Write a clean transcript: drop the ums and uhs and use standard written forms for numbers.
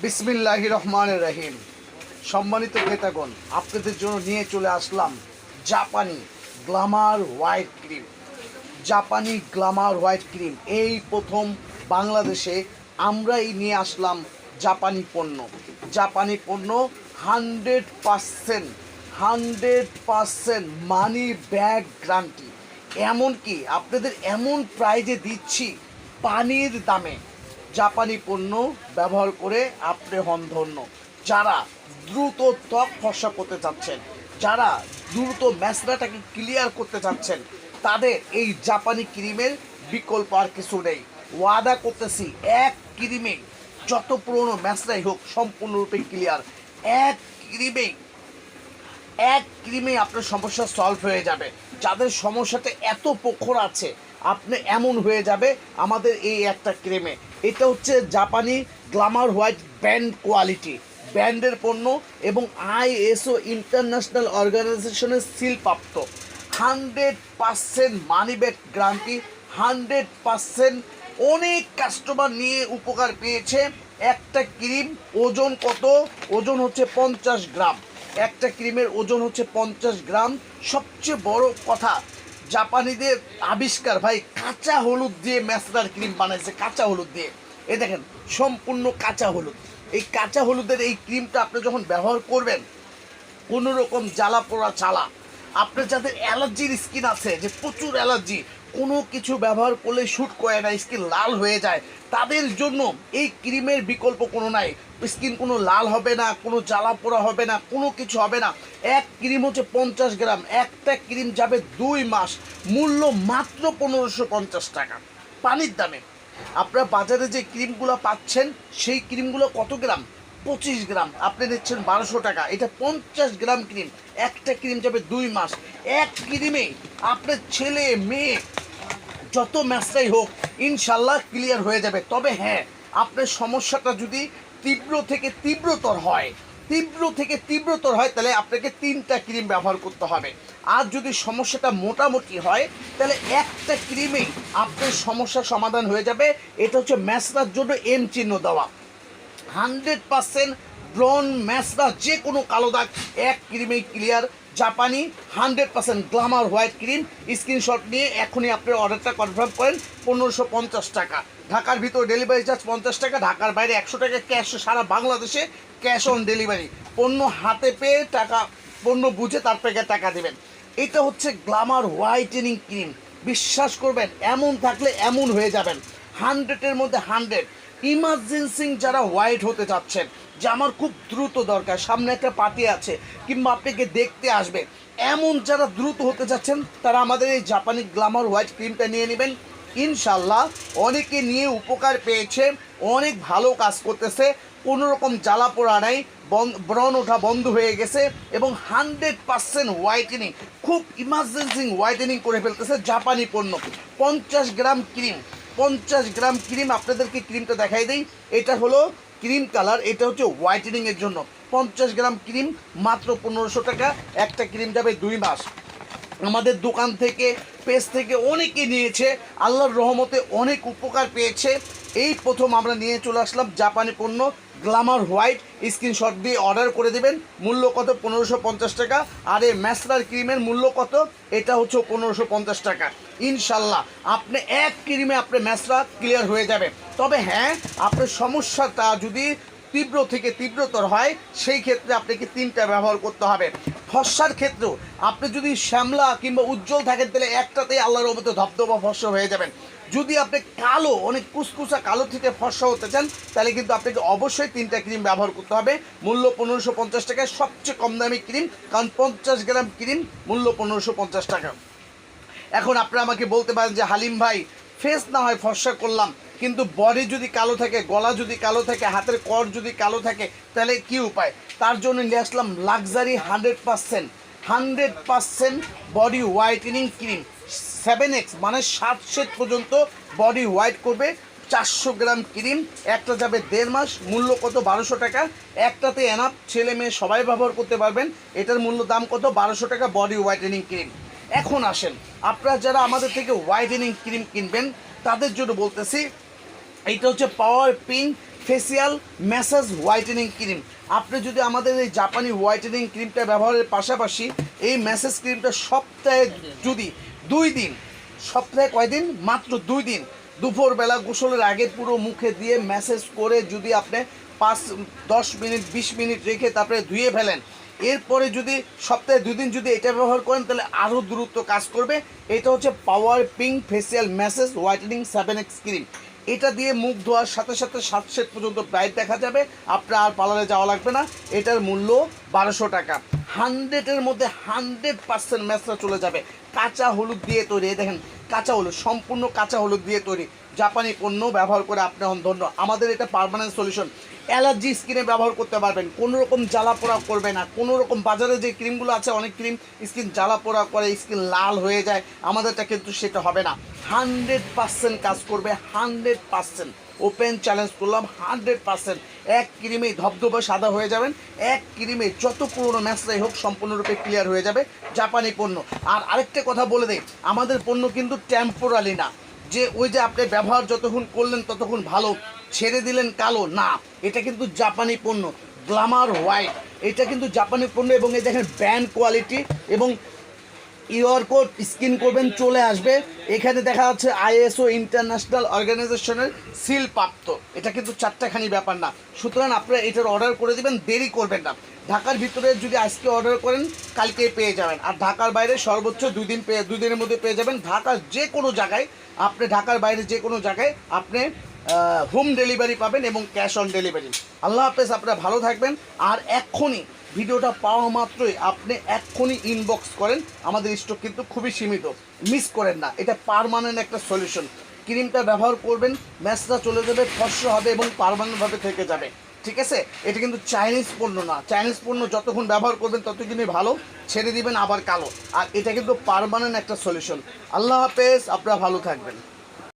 বিসমিল্লাহির রহমানির রহিম। সম্মানিত ক্রেতাগণ, আপনাদের জন্য নিয়ে চলে আসলাম জাপানি গ্ল্যামার হোয়াইট ক্রিম। জাপানি গ্ল্যামার হোয়াইট ক্রিম এই প্রথম বাংলাদেশে আমরাই নিয়ে আসলাম জাপানি পণ্য। জাপানি পণ্য 100% মানি ব্যাগ গ্যারান্টি। এমনকি আপনাদের এমন প্রাইজে দিচ্ছি পানির দামে। জাপানি পণ্য ব্যবহার করে আপনি হন ধন্য। যারা দ্রুত ত্বক ফর্সা করতে চাচ্ছেন, যারা দ্রুত ম্যাসরাটাকে ক্লিয়ার করতে চাচ্ছেন, তাদের এই জাপানি ক্রিমের বিকল্প আর কিছু নেই। ওয়াদা করতেছি, এক ক্রিমে যত পুরনো ম্যাসরাই হোক সম্পূর্ণরূপে ক্লিয়ার। এক ক্রিমে আপনার সমস্যা সলভ হয়ে যাবে। যাদের সমস্যাটা এত প্রখর আছে, আপনি এমন হয়ে যাবে আমাদের এই একটা ক্রিমে। এটা হচ্ছে জাপানি গ্ল্যামার হোয়াইট ব্র্যান্ড কোয়ালিটি, ব্র্যান্ডের পণ্য এবং ISO ইন্টারন্যাশনাল অর্গানাইজেশনের সিলপ্রাপ্ত। 100% মানি ব্যাক গ্যারান্টি, 100%। অনেক কাস্টমার নিয়ে উপকার পেয়েছে। একটা ক্রিম ওজন কত? ওজন হচ্ছে 50 গ্রাম। একটা ক্রিমের ওজন হচ্ছে 50 গ্রাম। সবচেয়ে বড় কথা, জাপানিদের আবিষ্কার ভাই, কাঁচা হলুদ দিয়ে ম্যাসরার ক্রিম বানাইছে, কাঁচা হলুদ দিয়ে। এই দেখেন, সম্পূর্ণ কাঁচা হলুদ। এই কাঁচা হলুদের এই ক্রিমটা আপনি যখন ব্যবহার করবেন, কোনো রকম জ্বালা পোড়া চালা, আপনার যাদের অ্যালার্জির স্কিন আছে, যে প্রচুর অ্যালার্জি, কোনো কিছু ব্যবহার করলে শ্যুট করে না, স্কিন লাল হয়ে যায়, তাদের জন্য এই ক্রিমের বিকল্প কোনো নাই। স্কিন কোনো লাল হবে না, কোনো জ্বালা পোড়া হবে না, কোনো কিছু হবে না। এক ক্রিম হচ্ছে 50 গ্রাম, একটা ক্রিম যাবে 2 মাস। মূল্য মাত্র 1550 টাকা, পানির দামে। আপনারা বাজারে যে ক্রিমগুলো পাচ্ছেন, সেই ক্রিমগুলো কত গ্রাম? 25 গ্রাম। আপনি নিচ্ছেন 1200 টাকা। এটা 50 গ্রাম ক্রিম, একটা ক্রিম যাবে 2 মাস। এক ক্রিমে আপনার ছেলে মেয়ে যত ম্যাচটাই হোক ইনশাল্লাহ ক্লিয়ার হয়ে যাবে। তবে হ্যাঁ, আপনার সমস্যাটা যদি তীব্র থেকে তীব্রতর হয়, তাহলে আপনাকে 3টা ক্রিম ব্যবহার করতে হবে। আর যদি সমস্যাটা মোটামুটি হয়, তাহলে একটা ক্রিমেই আপনার সমস্যার সমাধান হয়ে যাবে। এটা হচ্ছে ম্যাসরার জন্য এম চিহ্ন দেওয়া। 100% ব্রন ম্যাসরা, যে কোনো কালো দাগ এক ক্রিমেই ক্লিয়ার। জাপানি 100% গ্ল্যামার হোয়াইট ক্রিম। স্ক্রিনশট নিয়ে এখনই আপনার অর্ডারটা কনফার্ম করেন। 1550 টাকা। ঢাকার ভিতর ডেলিভারি চার্জ 50 টাকা, ঢাকার বাইরে 100 টাকা ক্যাশ। সারা বাংলাদেশে ক্যাশ অন ডেলিভারি। পণ্য হাতে পেয়ে টাকা, পণ্য বুঝে তারপরে টাকা দেবেন। এটা হচ্ছে গ্ল্যামার হোয়াইটেনিং ক্রিম। বিশ্বাস করবেন, এমন থাকলে এমন হয়ে যাবেন। 100-এর মধ্যে 100। ইমার্জেন্সি যারা হোয়াইট হতে চাচ্ছেন, যে আমার খুব দ্রুত দরকার, সামনে একটা পার্টি আছে কিংবা আপনাকে দেখতে আসবে, এমন যারা দ্রুত হতে চাচ্ছেন, তারা আমাদের এই জাপানি গ্ল্যামার হোয়াইট ক্রিমটা নিয়ে নেবেন। ইনশাল্লাহ অনেকে নিয়ে উপকার পেয়েছে, অনেক ভালো কাজ করতেছে, কোনো রকম জ্বালা পোড়া নাই, ব্রণ ওঠা বন্ধ হয়ে গেছে এবং 100% হোয়াইটেনিং, খুব ইমার্জেন্সি হোয়াইটেনিং করে ফেলতেছে জাপানি পণ্য। 50 গ্রাম ক্রিম, 50 গ্রাম ক্রিম। আপনাদেরকে ক্রিমটা দেখাই দিই। এটা হলো ক্রিম কালার, এটা হচ্ছে হোয়াইটেনিংয়ের জন্য। 50 গ্রাম ক্রিম মাত্র 1500 টাকা। একটা ক্রিম যাবে 2 মাস। আমাদের দোকান থেকে, পেজ থেকে অনেকে নিয়েছে, আল্লাহর রহমতে অনেক উপকার পেয়েছে। এই প্রথম আমরা নিয়ে চলে আসলাম জাপানি পণ্য গ্ল্যামার হোয়াইট। স্ক্রিনশট দিয়ে অর্ডার করে দেবেন। মূল্য কত? 1550 টাকা। আর এই ম্যাসরার ক্রিমের মূল্য কত? এটা হচ্ছে 1550 টাকা। ইনশাল্লাহ আপনি এক ক্রিমে আপনার ম্যাসরা ক্লিয়ার হয়ে যাবে। তবে হ্যাঁ, আপনার সমস্যাটা যদি তীব্র থেকে তীব্রতর হয়, সেই ক্ষেত্রে আপনাকে 3টা ব্যবহার করতে হবে। ফর্সার ক্ষেত্রেও আপনি যদি শ্যামলা কিংবা উজ্জ্বল থাকেন, তাহলে একটাতেই আল্লাহর রহমতে ধবধবা ফর্সা হয়ে যাবেন। যদি আপনি কালো, অনেক কুচকুচা কালো থেকে ফর্সা হতে চান, তাহলে কিন্তু আপনাকে অবশ্যই 3টা ক্রিম ব্যবহার করতে হবে। মূল্য 1550 টাকা, সবচেয়ে কম দামি ক্রিম, কারণ 50 গ্রাম ক্রিম, মূল্য 1550 টাকা। এখন আপনারা আমাকে বলতে পারেন যে হালিম ভাই, ফেস না হয় ফর্সা করলাম, কিন্তু বডি যদি কালো থাকে, গলা যদি কালো থাকে, হাতের কর যদি কালো থাকে, তাহলে কি উপায়? তার জন্য নিয়ে আসলাম luxury 100% body whitening cream. 7x মানে 7 সেট পর্যন্ত বডি হোয়াইট করবে। 400 গ্রাম ক্রিম, একটা যাবে 1.5 মাস। মূল্য কত? 1200 টাকা। একটাতে এনাফ, ছেলে মেয়ে সবাই ব্যবহার করতে পারবেন। এটার মূল্য দাম কত? 1200 টাকা বডি হোয়াইটেনিং ক্রিম। এখন আসেন, আপনারা যারা আমাদের থেকে হোয়াইটেনিং ক্রিম কিনবেন, তাদের জন্য বলতেছি, এইটা হচ্ছে power pink facial massage whitening cream. আপনি যদি আমাদের এই জাপানি হোয়াইটেনিং ক্রিমটা ব্যবহারের পাশাপাশি এই ম্যাসাজ ক্রিমটা সপ্তাহে যদি 2 দিন, সপ্তাহে কয়দিন, মাত্র 2 দিন দুপুরবেলা গোসলের আগে পুরো মুখে দিয়ে ম্যাসাজ করে যদি আপনি 5-10 মিনিট 20 মিনিট রেখে তারপরে ধুয়ে ফেলেন, এরপরে যদি সপ্তাহে 2 দিন যদি এটা ব্যবহার করেন তাহলে আরও দ্রুত কাজ করবে। এটা হচ্ছে power pink facial massage whitening 7x cream. এটা দিয়ে মুখ ধোয়ার সাথে সাথে 7 সেট পর্যন্ত ব্রাইট দেখা যাবে, আপনার আর পার্লারে যাওয়া লাগবে না। এটার মূল্য 1200 টাকা। 100-এর মধ্যে 100% ম্যাচটা চলে যাবে। কাঁচা হলুদ দিয়ে তৈরি, দেখেন কাঁচা হলুদ, সম্পূর্ণ কাঁচা হলুদ দিয়ে তৈরি জাপানি পণ্য ব্যবহার করে আপনি ধন্য। আমাদের এটা পার্মানেন্ট সলিউশন। অ্যালার্জি স্কিনে ব্যবহার করতে পারবেন, কোনো রকম জ্বালা পোড়া করবে না। কোনো রকম বাজারে যে ক্রিমগুলো আছে, অনেক ক্রিম স্কিন জ্বালা পোড়া করে, স্কিন লাল হয়ে যায়, আমাদেরটা কিন্তু সেটা হবে না। 100% কাজ করবে, 100%। ওপেন চ্যালেঞ্জ করলাম, 100%। এক ক্রিমেই ধবধবে সাদা হয়ে যাবেন, এক ক্রিমে যত পুরনো ম্যাচটাই হোক সম্পূর্ণরূপে ক্লিয়ার হয়ে যাবে। জাপানি পণ্য। আর আরেকটা কথা বলে দেই, আমাদের পণ্য কিন্তু টেম্পোরারি না, যে ওই যে আপনি ব্যবহার যতক্ষণ করলেন ততক্ষণ ভালো, ছেড়ে দিলেন কালো, না। এটা কিন্তু জাপানি পণ্য, গ্ল্যামার হোয়াইট। এটা কিন্তু জাপানি পণ্য এবং এই দেখেন ব্র্যান্ড কোয়ালিটি এবং ইউআর কোড স্ক্যান করবেন চলে আসবে। এখানে দেখা যাচ্ছে আইএসও ইন্টারন্যাশনাল অর্গানাইজেশনের সিল প্রাপ্ত। এটা কিন্তু চারটাখানি ব্যাপার না। সুতরাং আপনারা এটার অর্ডার করে দেবেন, দেরি করবেন না। ঢাকার ভিতরে যদি আজকে অর্ডার করেন কালকে পেয়ে যাবেন, আর ঢাকার বাইরে সর্বোচ্চ 2 দিনের মধ্যে পেয়ে যাবেন। ঢাকার যে কোনো জায়গায় আপনি, ঢাকার বাইরে যে কোনো জায়গায় আপনি হোম ডেলিভারি পাবেন এবং ক্যাশ অন ডেলিভারি। আল্লাহ হাফেজ, আপনারা ভালো থাকবেন। আর এক্ষুনি ভিডিওটা পাওয়া মাত্রই আপনি এক্ষুনি ইনবক্স করেন, আমাদের স্টক কিন্তু খুবই সীমিত, মিস করেন না। এটা পার্মানেন্ট একটা সলিউশন। ক্রিমটা ব্যবহার করবেন, ম্যাচটা চলে যাবে, ফর্সা হবে এবং পার্মানেন্টভাবে থেকে যাবে, ঠিক আছে? এটা কিন্তু চাইনিজ পণ্য না। চাইনিজ পণ্য যতক্ষণ ব্যবহার করবেন ততক্ষণই ভালো, ছেড়ে দিবেন আবার কালো। আর এটা কিন্তু পার্মানেন্ট একটা সলিউশন। আল্লাহ হাফেজ, আপনারা ভালো থাকবেন।